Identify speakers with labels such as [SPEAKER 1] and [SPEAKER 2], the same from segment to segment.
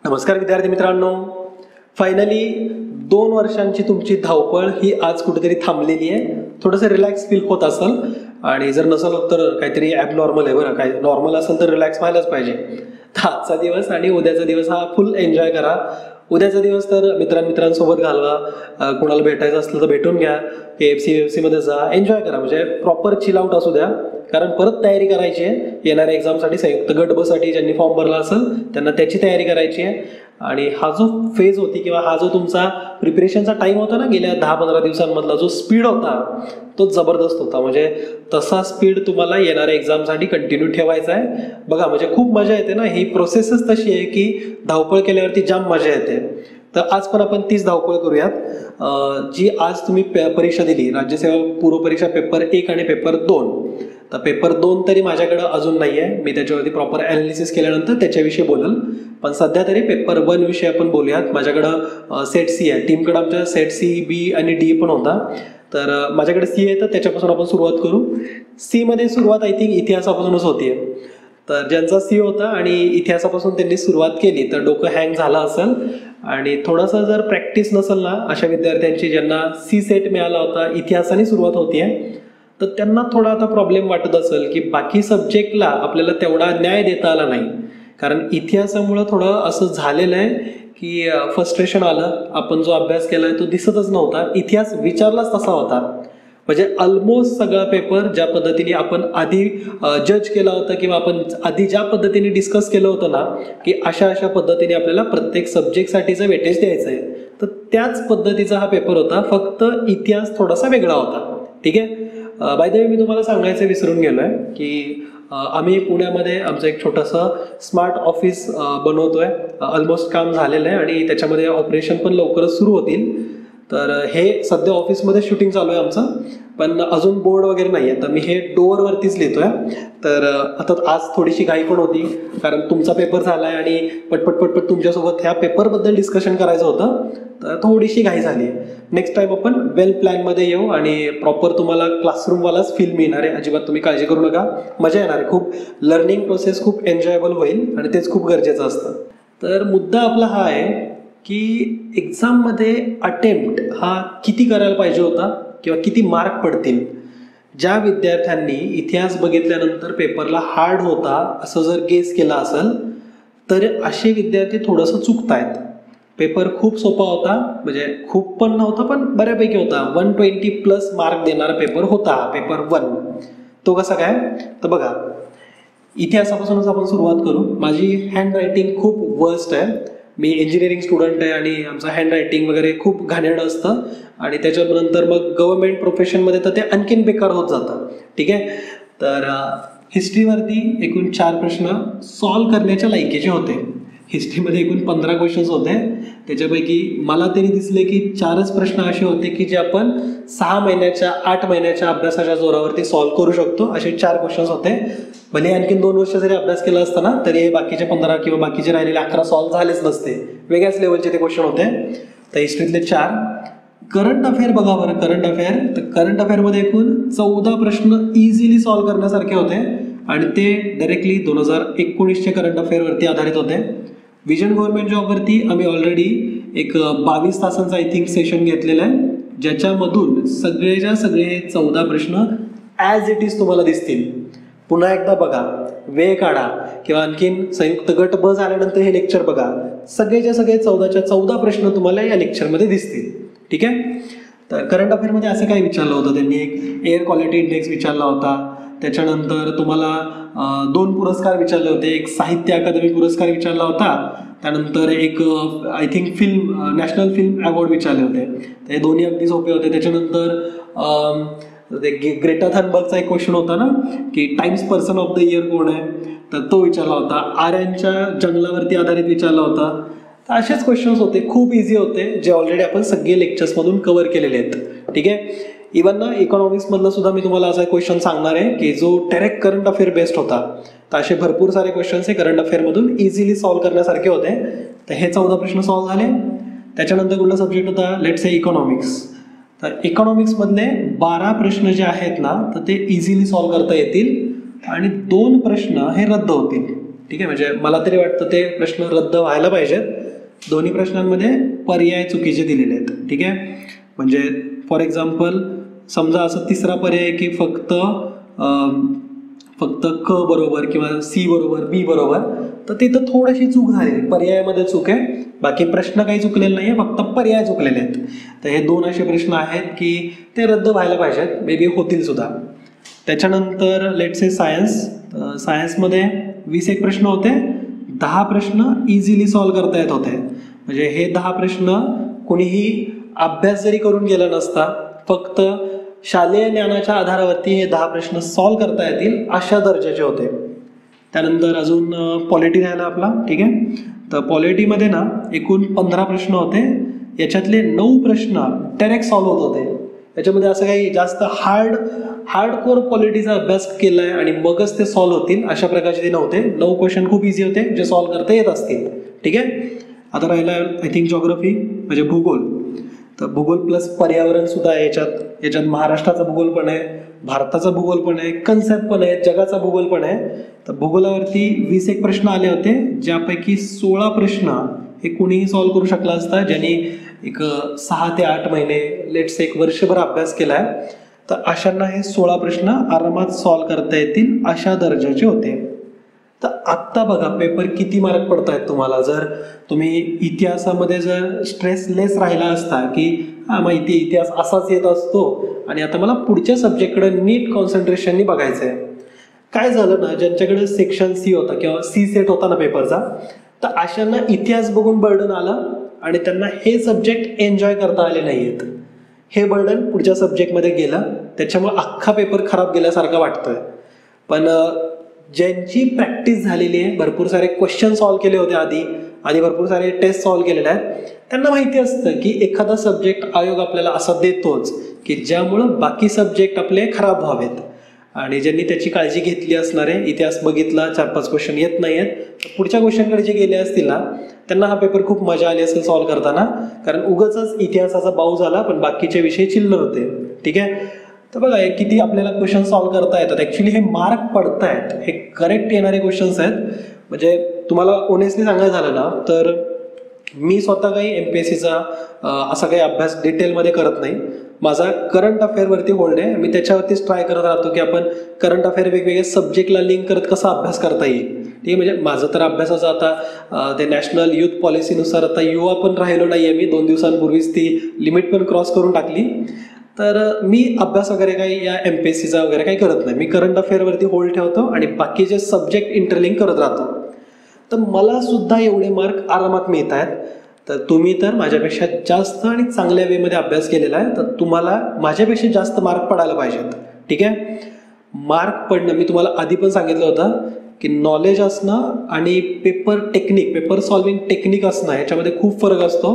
[SPEAKER 1] नमस्कार विद्यार्थी मित्रांनो, फायनली 2 वर्षांची तुमची धावपळ ही आज कुठेतरी थांबलेली आहे. थोडंसं रिलॅक्स फील होत असेल आणि जर नसेल तर काहीतरी ॲबनॉर्मल आहे. बरं, काय नॉर्मल असेल तर रिलॅक्स व्हायलाच पाहिजे. तर आजचा दिवस आणि उद्याचा दिवस हा फुल एन्जॉय करा. उद्याचा दिवस तर मित्रांसोबत घालवा, कोणाला भेटायचं असलं तर भेटून घ्या, KFC मध्ये जा, एन्जॉय करा. म्हणजे प्रॉपर चिल आउट असू द्या, कारण परत तयारी करायची आहे येणाऱ्या एक्झामसाठी. संयुक्त गट ब साठी ज्यांनी फॉर्म भरला असेल त्यांना त्याची तयारी करायची आहे. आणि हा जो फेज होती किंवा हा जो तुमचा प्रिपरेशनचा टाइम होता ना, गेल्या 10-15 दिवसांमधला जो स्पीड होता तो जबरदस्त होता. म्हणजे तसा स्पीड तुम्हाला येणाऱ्या एक्झामसाठी कंटिन्यू ठेवायचा आहे. बघा, म्हणजे खूप मजा येते ना, ही प्रोसेसच तशी आहे की धावपळ केल्यावरती जाम मजा येते. तर आज पण आपण तीच धावपळ करूयात. जी आज तुम्ही परीक्षा दिली, राज्यसेवा पूर्व परीक्षा पेपर 1 आणि पेपर 2. तर पेपर 2 तरी माझ्याकडे अजून नाही आहे. मी त्याच्यावरती प्रॉपर ॲनालिसिस केल्यानंतर त्याच्याविषयी बोलल. पण सध्या तरी पेपर 1 विषयी आपण बोलूयात. माझ्याकडं सेट सी आहे. टीमकडे आमच्या सेट सी, बी आणि डी पण होता. तर माझ्याकडे सी आहे, तर त्याच्यापासून आपण सुरुवात करू. सी मध्ये सुरुवात आय थिंक इतिहासापासूनच होतीये. तर ज्यांचा सी होता आणि इतिहासापासून त्यांनी सुरुवात केली तर डोकं हँग झालं असेल. आणि थोडंसं जर प्रॅक्टिस नसेल ना अशा विद्यार्थ्यांची, ज्यांना सी सेट मिळाला होता, इतिहासाने सुरुवात होतीये, तर त्यांना थोडा आता प्रॉब्लेम वाटत असेल की बाकी सब्जेक्टला आपल्याला तेवढा न्याय देता आला नाही. कारण इतिहासामुळं थोडं असं झालेलं आहे की फ्रस्ट्रेशन आलं. आपण जो अभ्यास केलाय तो दिसतच नव्हता. इतिहास विचारलाच तसा होता. म्हणजे ऑलमोस्ट सगळा पेपर ज्या पद्धतीने आपण आधी जज केला होता किंवा आपण आधी ज्या पद्धतीने डिस्कस केलं होतं ना की अशा पद्धतीने आपल्याला प्रत्येक सब्जेक्टसाठीचं वेटेज द्यायचं आहे, तर त्याच पद्धतीचा हा पेपर होता. फक्त इतिहास थोडासा वेगळा होता. ठीक आहे. बाय द वे, मी तुम्हाला सांगायचं विसरून गेलोय की आम्ही पुण्यामध्ये आमचं एक छोटंसं स्मार्ट ऑफिस बनवतोय. ऑलमोस्ट काम झालेलं आहे आणि त्याच्यामध्ये ऑपरेशन पण लवकरच सुरू होतील. तर हे सध्या ऑफिसमध्ये शूटिंग चालू आहे आमचं, पण अजून बोर्ड वगैरे नाही आहे. तर मी हे डोअरवरतीच लिहितोय. तर आता आज थोडीशी घाई पण होती, कारण तुमचा पेपर झाला आहे आणि पटपट तुमच्यासोबत ह्या पेपरबद्दल डिस्कशन करायचं होतं, तर थोडीशी घाई झाली. नेक्स्ट टाइम आपण वेल प्लॅनमध्ये येऊ आणि प्रॉपर तुम्हाला क्लासरूमवालाच फील मिळणार आहे. अजिबात तुम्ही काळजी करू नका, मजा येणार आहे. खूप लर्निंग प्रोसेस खूप एन्जॉयबल होईल आणि तेच खूप गरजेचं असतं. तर मुद्दा आपला हा आहे की एक्झाममध्ये अटेम्प्ट हा किती करायला पाहिजे होता किंवा किती मार्क पडतील. ज्या विद्यार्थ्यांनी इतिहास बघितल्यानंतर पेपरला हार्ड होता असं जर गेस केला असेल तर असे विद्यार्थी थोडंसं चुकतायत. पेपर खूप सोपा होता, म्हणजे खूप पण नव्हता पण बऱ्यापैकी होता. 120+ मार्क देणारा पेपर होता पेपर 1. तो कसा काय, तर बघा, इतिहासापासूनच आपण सुरुवात करू. माझी हँड रायटिंग खूप वर्स्ट आहे. मी इंजिनिअरिंग स्टुडंट आहे आणि आमचं हँड रायटिंग वगैरे खूप घाणेरडं असतं. आणि त्याच्यानंतर मग गव्हर्नमेंट प्रोफेशनमध्ये तर ते आणखीन बेकार होत जातं. ठीक आहे. तर हिस्ट्रीवरती एकूण 4 प्रश्न सॉल्व करण्याच्या लायकीचे होते. हिस्ट्रीमध्ये एकूण 15 क्वेश्चन्स होते. त्याच्यापैकी मला तरी दिसले की 4च प्रश्न असे होते की जे आपण 6 महिन्याच्या 8 महिन्याच्या अभ्यासाच्या जोरावरती सॉल्व्ह करू शकतो. असे 4 क्वेश्चन्स होते. भले आणखीन 2 वर्ष जरी अभ्यास केला असता ना तरी हे बाकीचे 15 किंवा बाकीचे राहिलेले 11 सॉल्व्ह झालेच नसते. वेगळ्याच लेवलचे ते क्वेश्चन होते. तर हिस्ट्रीतले 4. करंट अफेअर बघा बरं, करंट अफेअर. तर करंट अफेअरमध्ये एकूण 14 प्रश्न इझिली सॉल्व्ह करण्यासारखे होते आणि ते डायरेक्टली 2019चे करंट अफेअरवरती आधारित होते. विजन गव्हर्नमेंट जॉबवरती आम्ही ऑलरेडी एक 22 तासांचा आय थिंक सेशन घेतलेलं आहे, ज्याच्यामधून सगळेच्या सगळे 14 प्रश्न ॲज इट इज तुम्हाला दिसतील. पुन्हा एकदा बघा, वेळ काढा किंवा आणखीन संयुक्त गट ब झाल्यानंतर हे लेक्चर बघा. सगळेच्या सगळे 14च्या 14 प्रश्न तुम्हाला या लेक्चरमध्ये दिसतील. ठीक आहे. तर करंट अफेअरमध्ये असं काय विचारलं होतं त्यांनी, एक एअर क्वालिटी इंडेक्स विचारला होता. त्याच्यानंतर तुम्हाला 2 पुरस्कार विचारले होते. एक साहित्य अकादमी पुरस्कार विचारला होता. त्यानंतर एक I think national film award विचारले होते. ते दोन्ही अगदी सोपे होते. त्याच्यानंतर ग्रेटा थनबर्गचा एक क्वेश्चन होता ना की times person of the year कोण आहे, तर तो विचारला होता. आर्यांच्या जंगलावरती आधारित विचारला होता. तर असेच क्वेश्चन्स होते, खूप इझी होते, जे ऑलरेडी आपण सगळे लेक्चर्समधून कव्हर केलेले आहेत. ठीक आहे. इव्हन ना इकॉनॉमिक्समधला सुद्धा मी तुम्हाला असा क्वेश्चन सांगणार आहे की जो डायरेक्ट करंट अफेअर बेस्ड होता. तर असे भरपूर सारे क्वेश्चन्स हे करंट अफेअरमधून इझिली सॉल्व्ह करण्यासारखे होते. तर हे 14 प्रश्न सॉल्व्ह झाले. त्याच्यानंतर कुठला सब्जेक्ट होता, लेट्स से इकॉनॉमिक्स. तर इकॉनॉमिक्समधले 12 प्रश्न जे आहेत ना तर ते इझिली सॉल्व्ह करता येतील आणि 2 प्रश्न हे रद्द होतील. ठीक आहे, म्हणजे मला तरी वाटतं ते प्रश्न रद्द व्हायला पाहिजेत. दोन्ही प्रश्नांमध्ये पर्याय चुकीचे दिलेले आहेत. ठीक आहे, म्हणजे फॉर एक्झाम्पल समजा असं तिसरा पर्याय आहे की फक्त क बरोबर किंवा सी बरोबर बी बरोबर, तर तिथं थोडीशी चूक झाली, पर्यायामध्ये चूक आहे, बाकी प्रश्न काही चुकलेले नाही आहे, फक्त पर्याय चुकलेले आहेत. तर हे 2 असे प्रश्न आहेत की ते रद्द व्हायला पाहिजेत, मे बी होतील सुद्धा. त्याच्यानंतर लेट्स से सायन्समध्ये 21 प्रश्न होते, 10 प्रश्न इझिली सॉल्व्ह करता येत होते. म्हणजे हे 10 प्रश्न कोणीही अभ्यास जरी करून गेला नसता, फक्त शालेय ज्ञानाच्या आधारावरती हे 10 प्रश्न सॉल्व्ह करता येतील अशा दर्जाचे होते. त्यानंतर अजून पॉलिटी राहिला आपला. ठीक आहे, तर पॉलिटीमध्ये ना एकूण 15 प्रश्न होते, याच्यातले 9 प्रश्न डायरेक्ट सॉल्व्ह होत होते. याच्यामध्ये असं काही जास्त हार्डकोर पॉलिटीचा अभ्यास केलाय आणि मगच ते सॉल्व्ह होतील अशा प्रकारचे ते नव्हते. 9 क्वेश्चन खूप इझी होते जे सॉल्व्ह करता येत असतील. ठीक आहे, आता राहिला आय थिंक जिओग्राफी म्हणजे भूगोल. तर भूगोल प्लस पर्यावरण सुद्धा आहे याच्यात महाराष्ट्राचा भूगोल पण आहे, भारताचा भूगोल पण आहे, कन्सेप्ट पण आहे, जगाचा भूगोल पण आहे. तर भूगोलावरती 21 प्रश्न आले होते, ज्यापैकी 16 प्रश्न हे कुणीही सॉल्व्ह करू शकला असता ज्यांनी एक 6 ते 8 महिने लेट्स एक वर्षभर अभ्यास केलाय. तर अशांना हे 16 प्रश्न आरामात सॉल्व्ह करता येतील अशा दर्जाचे होते. तर आत्ता बघा पेपर किती मार्क पडत आहेत तुम्हाला. जर तुम्ही इतिहासामध्ये जर स्ट्रेसलेस राहिला असता की माहिती इतिहास असाच येत असतो आणि आता मला पुढच्या सब्जेक्टकडे नीट कॉन्सन्ट्रेशननी बघायचं आहे. काय झालं ना, ज्यांच्याकडे सेक्शन सी होता किंवा सी सेट होता ना पेपरचा, तर अशांना इतिहास बघून बर्डन आलं आणि त्यांना हे सब्जेक्ट एन्जॉय करता आले नाही आहेत. हे बर्डन पुढच्या सब्जेक्टमध्ये गेलं, त्याच्यामुळे अख्खा पेपर खराब गेल्यासारखं वाटतोय. पण ज्यांची प्रॅक्टिस झालेली आहे, भरपूर सारे क्वेश्चन सॉल्व्ह केले होते आधी भरपूर सारे टेस्ट सॉल्व्ह केलेले आहेत, त्यांना माहिती असतं की एखादा सब्जेक्ट आयोग आपल्याला असा देतोच की ज्यामुळं बाकी सब्जेक्ट आपले खराब व्हावेत. आणि ज्यांनी त्याची काळजी घेतली असणार आहे, इतिहास बघितला, 4-5 क्वेश्चन येत नाही आहेत, पुढच्या क्वेश्चनकडे जे गेले असतील ना, त्यांना हा पेपर खूप मजा आली असेल सॉल्व्ह करताना, कारण उगाचच इतिहासाचा बाऊ झाला पण बाकीचे विषय चिल्लर होते. ठीक आहे, तर बघा किती आपल्याला क्वेश्चन सॉल्व्ह करता येतात. ऍक्च्युली हे मार्क पडतायत, हे करेक्ट येणारे क्वेश्चन्स आहेत. म्हणजे तुम्हाला ओनेस्टली सांगायचं झालं ना, तर मी स्वतः काही MPSCचा असा काही अभ्यास डिटेलमध्ये करत नाही. माझा करंट अफेअरवरती होल्ड आहे. मी त्याच्यावरतीच ट्राय करत राहतो की आपण करंट अफेअर वेगवेगळ्या सब्जेक्टला लिंक करत कसा अभ्यास करता येईल. ठीक आहे, म्हणजे माझं तर अभ्यासाचं आता ते नॅशनल युथ पॉलिसीनुसार आता युवा पण राहिलो नाही आहे मी. 2 दिवसांपूर्वीच ती लिमिट पण क्रॉस करून टाकली. तर मी अभ्यास वगैरे काही या MPSCचा वगैरे काही करत नाही. मी करंट अफेअरवरती होल्ड ठेवतो आणि बाकीचे सब्जेक्ट इंटरलिंक करत राहतो. तर मला सुद्धा एवढे मार्क आरामात मिळत आहेत. तर तुम्ही तर माझ्यापेक्षा जास्त आणि चांगल्या वेमध्ये अभ्यास केलेला आहे, तर तुम्हाला माझ्यापेक्षा जास्त मार्क पडायला पाहिजेत. ठीक आहे, मार्क पडणं मी तुम्हाला आधी पण सांगितलं होतं की नॉलेज असणं आणि पेपर सॉल्विंग टेक्निक असणं याच्यामध्ये खूप फरक असतो.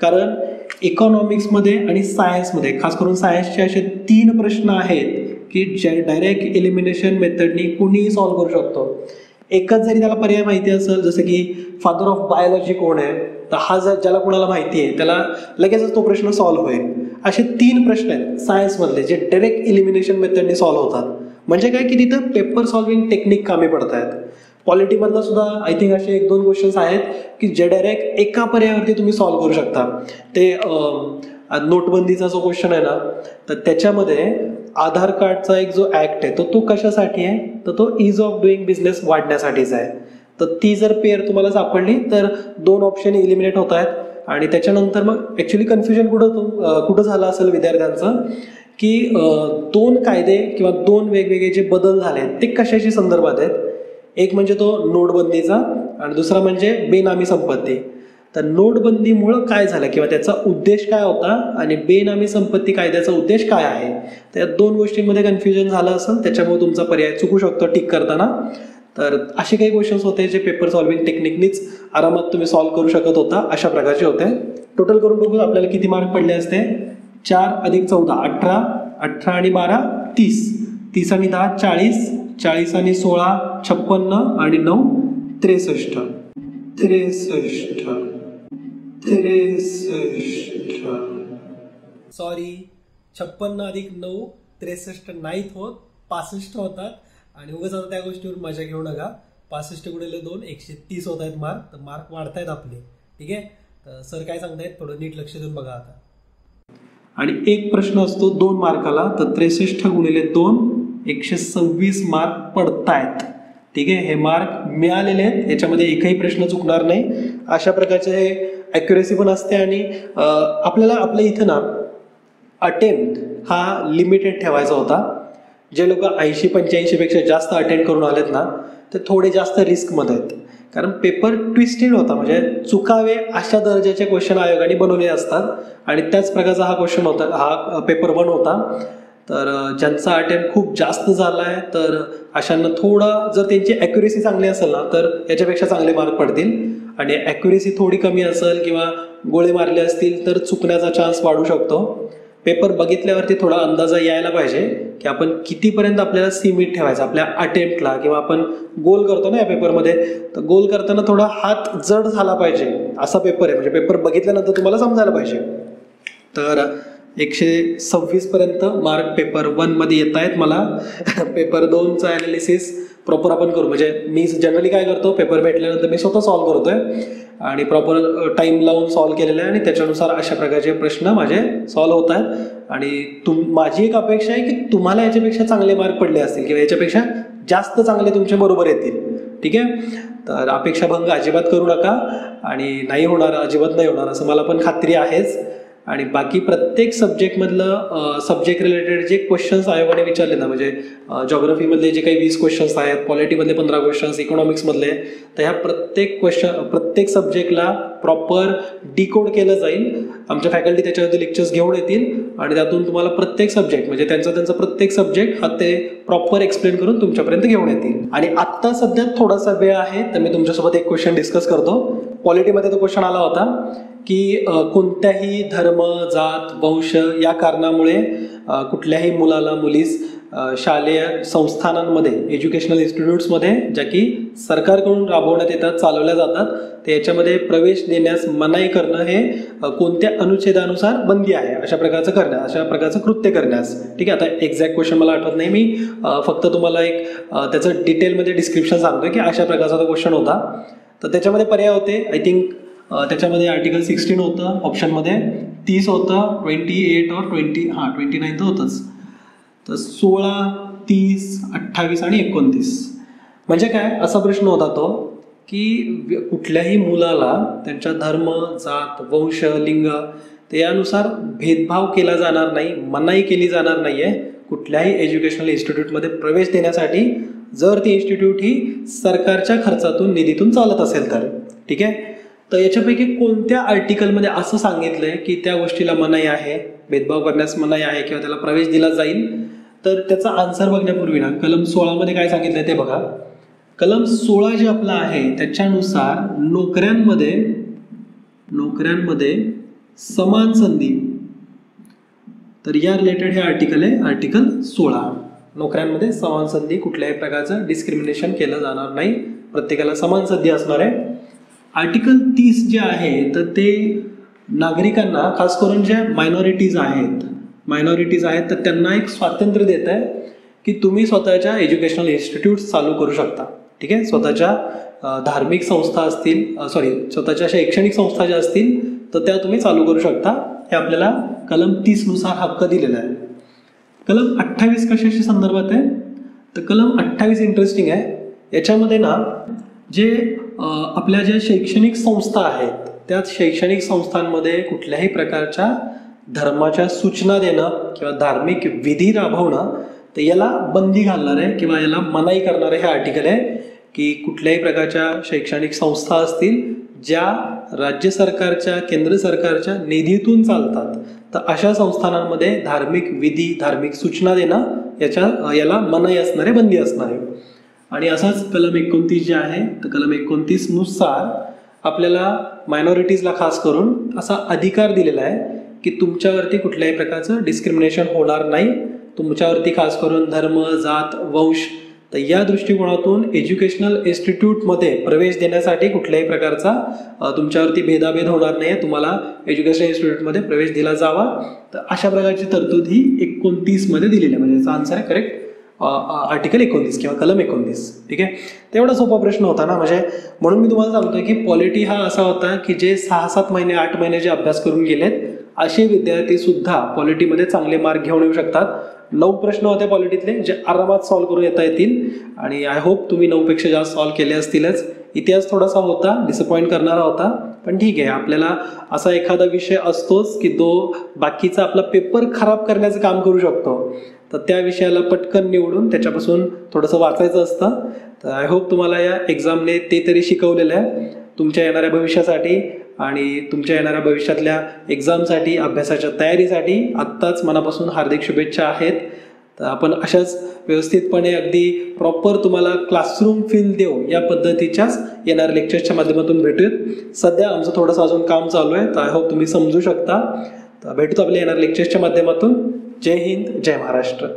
[SPEAKER 1] कारण इकॉनॉमिक्समध्ये आणि सायन्समध्ये, खास करून सायन्सचे असे 3 प्रश्न आहेत की जे डायरेक्ट एलिमिनेशन मेथडनी कुणीही सॉल्व्ह करू शकतो. एकच जरी त्याला पर्याय माहिती असेल, जसं की फादर ऑफ बायोलॉजी कोण आहे, तर हा जर ज्याला कोणाला माहिती आहे त्याला लगेचच तो प्रश्न सॉल्व्ह होईल. असे 3 प्रश्न आहेत सायन्समधले जे डायरेक्ट एलिमिनेशन मेथडनी सॉल्व्ह होतात. म्हणजे काय की तिथं पेपर सॉल्विंग टेक्निक कामी पडत आहेत. पॉलिटीमधलं सुद्धा आय थिंक असे 1-2 क्वेश्चन्स आहेत की जे डायरेक्ट एका पर्यायावरती तुम्ही सॉल्व्ह करू शकता. ते नोटबंदीचा जो क्वेश्चन आहे ना, तर त्याच्यामध्ये आधार कार्डचा एक जो ऍक्ट आहे तो कशासाठी आहे, तर तो इज ऑफ डुईंग बिझनेस वाढण्यासाठीच आहे. तर ती जर पेअर तुम्हाला सापडली तर 2 ऑप्शन इलिमिनेट होत आहेत. आणि त्याच्यानंतर मग ऍक्च्युली कन्फ्युजन कुठं झालं असेल विद्यार्थ्यांचं की 2 कायदे किंवा 2 वेगवेगळे जे बदल झाले ते कशाशी संदर्भात आहेत. एक म्हणजे तो नोटबंदीचा आणि दुसरा म्हणजे बेनामी संपत्ती. तर नोटबंदीमुळं काय झालं किंवा त्याचा उद्देश काय होता आणि बेनामी संपत्ती कायद्याचा उद्देश काय आहे, त्या 2 गोष्टींमध्ये कन्फ्युजन झालं असेल, त्याच्यामुळे तुमचा पर्याय चुकू शकतो टिक करताना. तर असे काही क्वेश्चन्स होते जे पेपर सॉल्विंग टेक्निकनीच आरामात तुम्ही सॉल्व्ह करू शकत होता, अशा प्रकारचे होते. टोटल करून बघू आपल्याला किती मार्क पडले असते. 4 + 14 18, 18 आणि 12 30, 30 आणि 10 40, 40 आणि 16 56 आणि 9 63. 63 सॉरी, 56 अधिक 9 63 नाहीत होत, 65 होतात. आणि उगाच आता त्या गोष्टीवर मजा घेऊ नका. 65×2 130 होत आहेत मार्क. तर मार्क वाढतायत आपले. ठीक आहे. तर सर काय सांगतायत थोडं नीट लक्ष देऊन बघा आता. आणि एक प्रश्न असतो 2 मार्काला, तर 63×2 126 मार्क पडतायत. ठीक आहे. हे मार्क मिळालेले आहेत, याच्यामध्ये एकही प्रश्न चुकणार नाही. अशा प्रकारचे हे ॲक्युरेसी पण असते. आणि आपल्याला आपल्या इथं ना अटेम्प्ट हा लिमिटेड ठेवायचा होता. जे लोक 80-85 पेक्षा जास्त अटेंड करून आलेत ना ते थोडे जास्त रिस्कमध्ये आहेत, कारण पेपर ट्विस्टेड होता. म्हणजे चुकावे अशा दर्जाचे क्वेश्चन आयोगाने बनवले असतात. आणि त्याच प्रकारचा हा क्वेश्चन होता, हा पेपर 1 होता. तर ज्यांचा अटेम्प्ट खूप जास्त झाला आहे तर अशांना थोडं, जर त्यांची ॲक्युरेसी चांगली असेल ना तर याच्यापेक्षा चांगले मार्क पडतील. आणि ॲक्युरेसी थोडी कमी असेल किंवा गोळे मारले असतील तर चुकण्याचा चान्स वाढू शकतो. पेपर बघितल्यावरती थोडा अंदाजा यायला पाहिजे की आपण कितीपर्यंत आपल्याला सीमित ठेवायचं आपल्या अटेम्प्टला, किंवा आपण गोल करतो ना या पेपरमध्ये, तर गोल करताना थोडा हात जड झाला पाहिजे असा पेपर आहे. म्हणजे पेपर बघितल्यानंतर तुम्हाला समजायला पाहिजे. तर 126 पर्यंत मार्क पेपर 1 मध्ये येत आहेत मला. पेपर 2चा ॲनालिसिस प्रॉपर आपण करू. म्हणजे मी जनरली काय करतो, पेपर भेटल्यानंतर मी स्वतः सॉल्व्ह करतोय आणि प्रॉपर टाइम लावून सॉल्व्ह केलेलं आहे. आणि त्याच्यानुसार अशा प्रकारचे प्रश्न माझे सॉल्व्ह होत आहेत. आणि माझी एक अपेक्षा आहे की तुम्हाला याच्यापेक्षा चांगले मार्क पडले असतील किंवा याच्यापेक्षा जास्त चांगले तुमचे बरोबर येतील. ठीक आहे. तर अपेक्षाभंग अजिबात करू नका. आणि नाही होणार, अजिबात नाही होणार असं मला पण खात्री आहेच. आणि बाकी प्रत्येक सब्जेक्टमधलं सब्जेक्ट रिलेटेड जे क्वेश्चन्स आयोगाने विचारले ना, म्हणजे जॉग्रफीमधले जे काही 20 क्वेश्चन्स आहेत, पॉलिटीमधले 15 क्वेश्चन्स, इकॉनॉमिक्समधले, तर ह्या प्रत्येक सब्जेक्टला प्रॉपर डिकोड केलं जाईल. आमच्या फॅकल्टी त्याच्यावरती लेक्चर्स घेऊन येतील आणि त्यातून तुम्हाला प्रत्येक सब्जेक्ट म्हणजे त्यांचा प्रत्येक सब्जेक्ट हा ते प्रॉपर एक्सप्लेन करून तुमच्यापर्यंत घेऊन येतील. आणि आत्ता सध्या थोडासा वेळ आहे तर मी तुमच्यासोबत एक क्वेश्चन डिस्कस करतो. पॉलिटीमध्ये तो क्वेश्चन आला होता की कोणत्याही धर्म, जात, वंश या कारणामुळे कुठल्याही मुलाला, मुलीस शालेय संस्थानांमध्ये, एज्युकेशनल इन्स्टिट्यूट्समध्ये ज्या की सरकारकडून राबवण्यात येतात, चालवल्या जातात, तर याच्यामध्ये प्रवेश देण्यास मनाई करणं हे कोणत्या अनुच्छेदानुसार बंदी आहे अशा प्रकारचं करण्यास, अशा प्रकारचं कृत्य करण्यास. ठीक आहे. आता एक्झॅक्ट क्वेश्चन मला आठवत नाही, मी फक्त तुम्हाला एक त्याचं डिटेलमध्ये डिस्क्रिप्शन सांगतोय की अशा प्रकारचा तो क्वेश्चन होता. तर त्याच्यामध्ये पर्याय होते, आय थिंक त्याच्यामध्ये आर्टिकल 16 होतं, ऑप्शनमध्ये 30 होतं, 28 और 29 तर होतंच. तर 16, 30, 28 आणि 29 म्हणजे काय असा प्रश्न होता तो की कुठल्याही मुलाला त्यांच्या धर्म, जात, वंश, लिंग तर यानुसार भेदभाव केला जाणार नाही, मनाई केली जाणार नाही आहे कुठल्याही एज्युकेशनल इन्स्टिट्यूटमध्ये प्रवेश देण्यासाठी, जर ती इन्स्टिट्यूट ही सरकारच्या खर्चातून, निधीतून चालत असेल तर. ठीक आहे. तर याच्यापैकी कोणत्या आर्टिकलमध्ये असं सांगितलंय की त्या गोष्टीला मनाई आहे, भेदभाव करण्यास मनाई आहे किंवा त्याला प्रवेश दिला जाईल? तर त्याचा आन्सर बघण्यापूर्वी ना कलम 16 मध्ये काय सांगितलंय ते बघा. कलम 16 जे आपलं आहे त्याच्यानुसार नोकऱ्यांमध्ये समान संधी, तर या रिलेटेड हे आर्टिकल आहे, आर्टिकल 16. नोकऱ्यांमध्ये समान संधी, कुठल्याही प्रकारचं डिस्क्रिमिनेशन केलं जाणार नाही, प्रत्येकाला समान संधी असणार आहे. आर्टिकल 30 जे आहे तर ते नागरिकांना, खास करून ज्या मायनॉरिटीज आहेत तर त्यांना एक स्वातंत्र्य देत आहे की तुम्ही स्वतःच्या एज्युकेशनल इन्स्टिट्यूट्स चालू करू शकता. ठीक आहे. स्वतःच्या धार्मिक संस्था असतील, स्वतःच्या शैक्षणिक संस्था ज्या असतील तर त्या तुम्ही चालू करू शकता. हे आपल्याला कलम 30 नुसार हक्क दिलेला आहे. कलम 28 कशाच्या संदर्भात आहे? तर कलम 28 इंटरेस्टिंग आहे. याच्यामध्ये ना जे आपल्या ज्या शैक्षणिक संस्था आहेत त्या शैक्षणिक संस्थांमध्ये कुठल्याही प्रकारच्या धर्माच्या सूचना देणं किंवा धार्मिक विधी राबवणं तर याला बंदी घालणार आहे किंवा याला मनाई करणारे हे आर्टिकल आहे की कुठल्याही प्रकारच्या शैक्षणिक संस्था असतील ज्या राज्य सरकारच्या, केंद्र सरकारच्या निधीतून चालतात तर अशा संस्थानांमध्ये धार्मिक विधी, धार्मिक सूचना देणं याला मनाई असणारे, बंदी असणारे. आणि असाच कलम 29 जे आहे तर कलम 29 नुसार आपल्याला मायनॉरिटीजला खास करून असा अधिकार दिलेला आहे की तुमच्यावरती कुठल्याही प्रकारचं डिस्क्रिमिनेशन होणार नाही. तुमच्यावरती खास करून धर्म, जात, वंश तर या दृष्टिकोनातून एज्युकेशनल इन्स्टिट्यूटमध्ये प्रवेश देण्यासाठी कुठल्याही प्रकारचा तुमच्यावरती भेदाभेद होणार नाही आहे, तुम्हाला एज्युकेशनल इन्स्टिट्यूटमध्ये प्रवेश दिला जावा. तर अशा प्रकारची तरतूद ही 29 मध्ये दिलेली आहे. म्हणजे याचा आन्सर आहे करेक्ट आर्टिकल 29 किंवा कलम 29. ठीक आहे, तेवढा सोपा प्रश्न होता ना. म्हणजे म्हणून मी तुम्हाला सांगतोय की पॉलिटी हा असा होता की जे 6-7 महिने 8 महिने जे अभ्यास करून गेलेत असे विद्यार्थी सुद्धा पॉलिटीमध्ये चांगले मार्क घेऊन येऊ शकतात. 9 प्रश्न होते पॉलिटीतले जे आरामात सॉल्व्ह करून येता येतील आणि आय होप तुम्ही 9पेक्षा जास्त सॉल्व्ह केले असतीलच. इतिहास थोडासा होता, डिसअपॉइंट करणारा होता, पण ठीक आहे. आपल्याला असा एखादा विषय असतोच की तो बाकीचा आपला पेपर खराब करण्याचं काम करू शकतो, तर त्या विषयाला पटकन निवडून त्याच्यापासून थोडंसं वाचायचं असतं. तर आय होप तुम्हाला या एक्झामने ते तरी शिकवलेलं आहे तुमच्या येणाऱ्या भविष्यासाठी आणि तुमच्या येणाऱ्या भविष्यातल्या एक्झामसाठी, अभ्यासाच्या तयारीसाठी आत्ताच मनापासून हार्दिक शुभेच्छा आहेत. तर आपण अशाच व्यवस्थितपणे अगदी प्रॉपर तुम्हाला क्लासरूम फील देऊ या पद्धतीच्याच येणाऱ्या लेक्चर्सच्या माध्यमातून भेटूयात. सध्या आमचं थोडंसं अजून काम चालू आहे, तर आय होप तुम्ही समजू शकता. तर भेटूत आपल्या येणाऱ्या लेक्चर्सच्या माध्यमातून. जय हिंद, जय महाराष्ट्र.